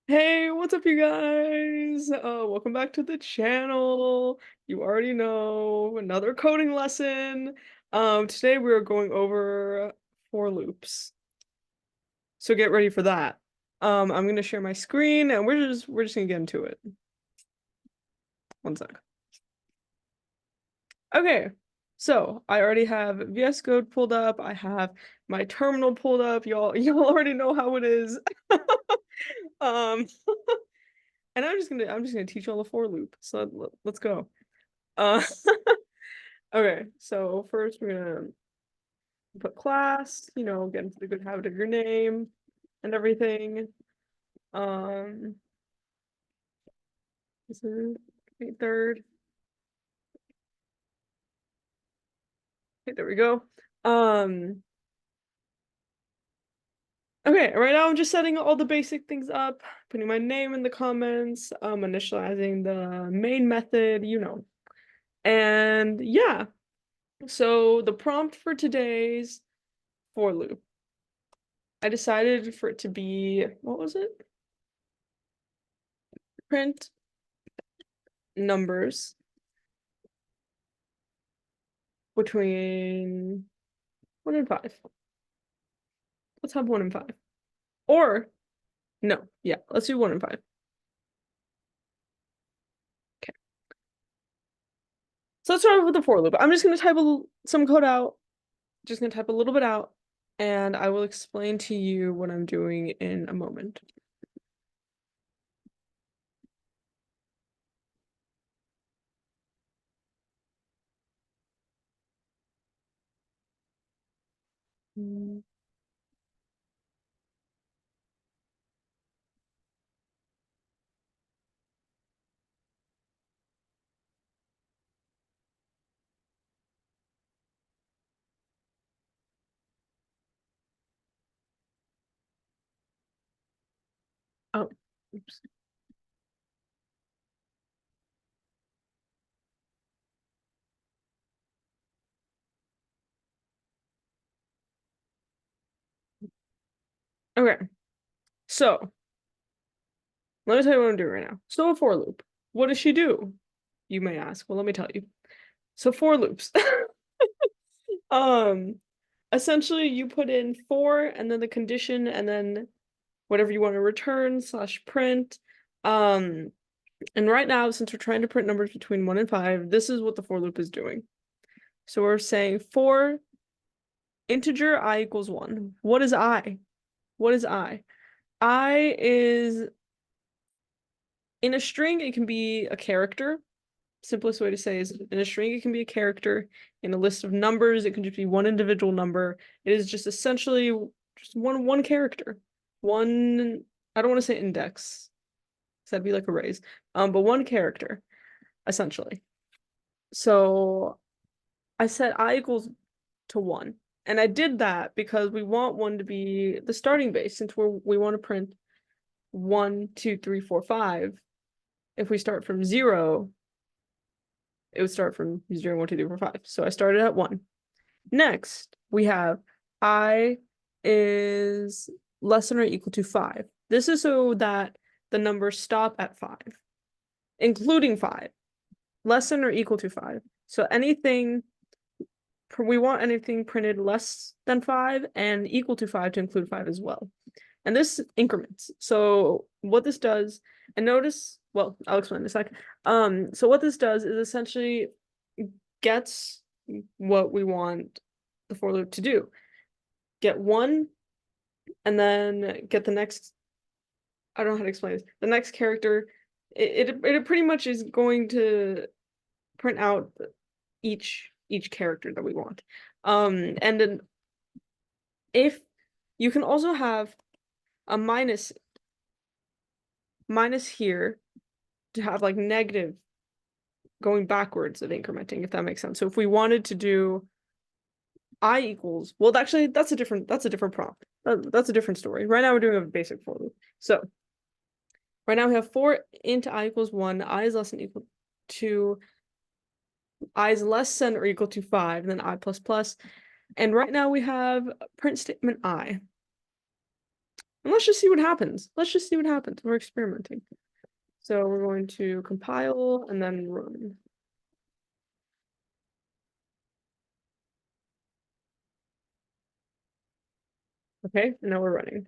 Hey, what's up, you guys? Welcome back to the channel. You already know, another coding lesson. Today we're going over for loops. So get ready for that. I'm gonna share my screen and we're just gonna get into it. One sec. Okay, so I already have VS Code pulled up. I have my terminal pulled up. Y'all already know how it is. Um, and I'm just gonna teach y'all the for loop. So let's go. Uh, okay, so first we're gonna put class, get into the good habit of your name and everything. Um, this is May 3rd. Okay, there we go. Okay, right now I'm just setting all the basic things up, putting my name in the comments, initializing the main method. And yeah, so the prompt for today's for loop, I decided for it to be, what was it? Print numbers between 1 and 5. Let's have 1 and 5. Or, no, yeah, let's do 1 and 5. Okay. So let's start with the for loop. I'm just going to type some code out, just going to type a little bit out, and I will explain to you what I'm doing in a moment. Oh, oops. Okay, so let me tell you what I'm doing right now. So a for loop. What does she do? You may ask. Well, let me tell you. So for loops. Um, Essentially you put in for and then the condition and then whatever you want to return / print. And right now, since we're trying to print numbers between 1 and 5, this is what the for loop is doing. So we're saying for integer I equals 1. What is I? What is I? I is in a string, it can be a character. Simplest way to say is in a string, it can be a character. In a list of numbers, it can just be one individual number. It is just essentially just one character. One, I don't want to say index, because that'd be like arrays. But one character, essentially. So I set I equals to 1. And I did that because we want 1 to be the starting base, since we want to print 1, 2, 3, 4, 5. If we start from 0, it would start from 0, 1, 2, 3, 4, 5. So I started at 1. Next, we have I is less than or equal to 5. This is so that the numbers stop at 5, including 5. Less than or equal to 5. So we want anything printed less than 5 and equal to 5 to include 5 as well. And this increments. So what this does, and notice, well, I'll explain in a sec. So what this does is essentially gets what we want the for loop to do. Get 1 and then get the next, I don't know how to explain this. The next character, it pretty much is going to print out each character that we want. And then if you can also have a minus here to have like negative going backwards of incrementing, if that makes sense. So if we wanted to do I equals, well, actually that's a different prompt. That's a different story. Right now we're doing a basic for loop. So right now we have for int I equals 1, I is less than equal to, I is less than or equal to 5, and then I plus plus. And right now we have print statement I. And let's just see what happens. Let's just see what happens. We're experimenting. So we're going to compile and then run. Okay, and now we're running.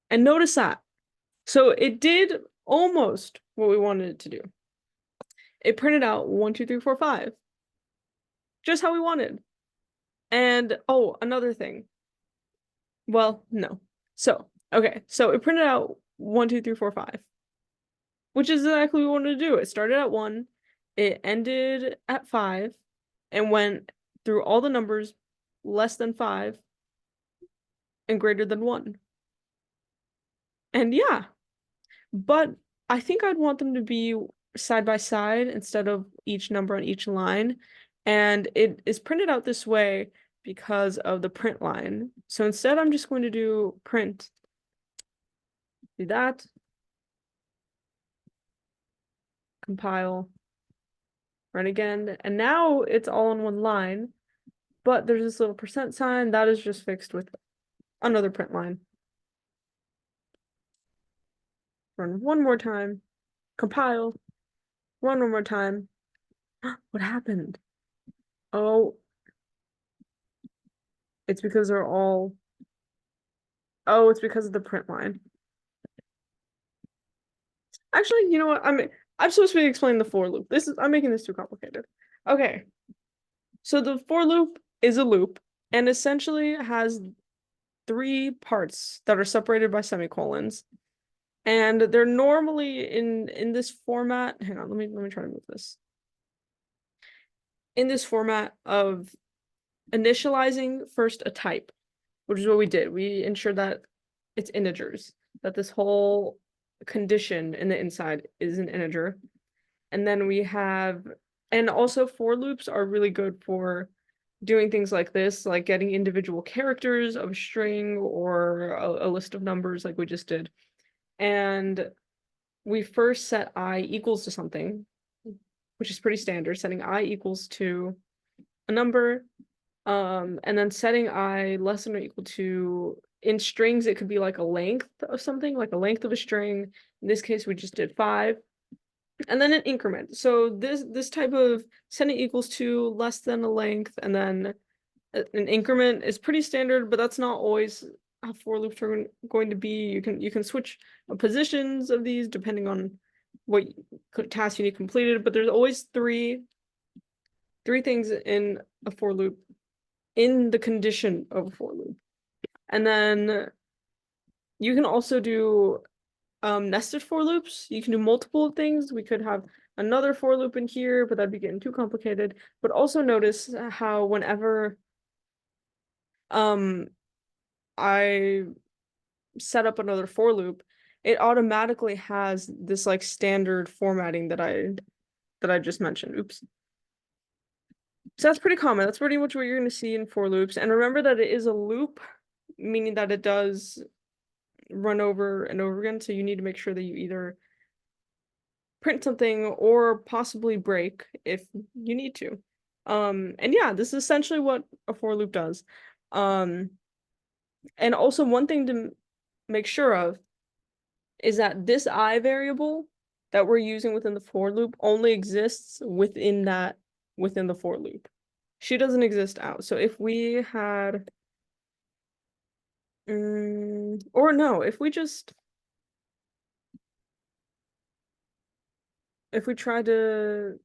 And notice that. So it did almost what we wanted it to do. It printed out 1, 2, 3, 4, 5. Just how we wanted. And oh, another thing. Well, no. So, okay, so it printed out 1, 2, 3, 4, 5, which is exactly what we wanted to do. It started at 1, it ended at 5, and went through all the numbers less than 5 and greater than 1. And yeah, but I think I'd want them to be side by side instead of each number on each line. And it is printed out this way because of the print line. So instead, I'm just going to do print. Do that. Compile. Run again. And now it's all in one line. But there's this little percent sign that is just fixed with another print line. Run one more time. Compile. Run one more time. What happened? Oh, it's because they're all. Oh, it's because of the print line. Actually, you know what? I'm supposed to be explaining the for loop. I'm making this too complicated. Okay. So the for loop is a loop and essentially has 3 parts that are separated by semicolons. And they're normally in this format. Hang on, let me try to move this. In this format of initializing first a type, which is what we did. We ensured that it's integers, that this whole condition in the inside is an integer. And then we have, and also for loops are really good for doing things like this, like getting individual characters of a string or a list of numbers like we just did. And we first set I equals to something, which is pretty standard, setting I equals to a number, and then setting I less than or equal to, in strings, it could be like a length of something, like a length of a string. In this case, we just did 5. And then an increment. So this type of setting equals to less than a length, and then an increment is pretty standard, but that's not always how for loops are going to be. You can switch positions of these depending on what task you need completed, but there's always three things in a for loop in the condition of a for loop. And then you can also do nested for loops. You can do multiple things. We could have another for loop in here, but that'd be getting too complicated. But also notice how whenever I set up another for loop, it automatically has this like standard formatting that I just mentioned. Oops. So that's pretty common. That's pretty much what you're going to see in for loops. And remember that it is a loop, meaning that it does run over and over again. So you need to make sure that you either print something or possibly break if you need to. And yeah, this is essentially what a for loop does. And also one thing to make sure of is that this I variable that we're using within the for loop only exists within the for loop. She doesn't exist out. So if we had or no, if we try to,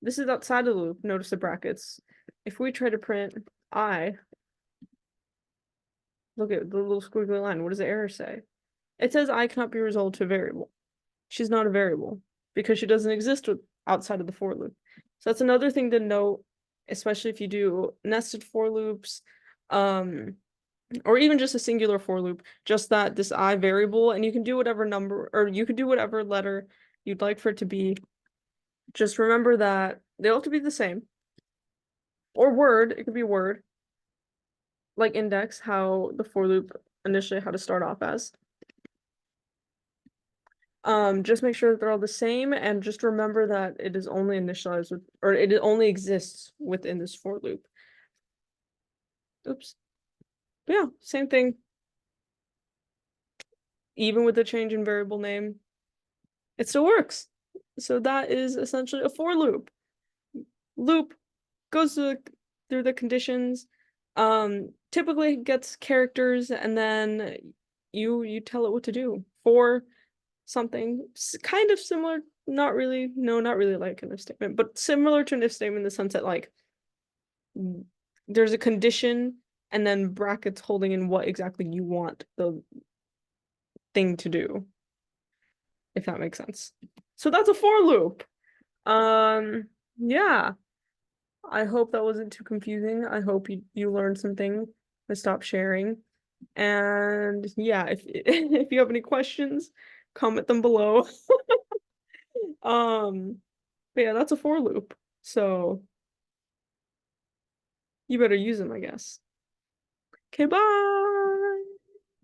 this is outside of the loop, notice the brackets. If we try to print I, look at the little squiggly line, what does the error say? It says I cannot be resolved to a variable. She's not a variable because she doesn't exist outside of the for loop. So that's another thing to note, especially if you do nested for loops, or even just a singular for loop, just that this I variable, and you can do whatever number, or you could do whatever letter you'd like for it to be. Just remember that they all have to be the same. Or word, it could be word. Like index, how the for loop initially had to start off as. Just make sure that they're all the same, and just remember that it is only initialized with, or it only exists within this for loop. Oops. But yeah, same thing. Even with the change in variable name, it still works. So that is essentially a for loop. Loop goes through the conditions, typically gets characters, and then you tell it what to do for something kind of similar, not really, no, not really like an if statement, but similar to an if statement in the sense that like there's a condition and then brackets holding in what exactly you want the thing to do, if that makes sense. So that's a for loop. Yeah. I hope that wasn't too confusing. I hope you learned something to stop sharing. And yeah, if if you have any questions, comment them below. Um, but yeah, that's a for loop. So you better use them, I guess. Okay, bye.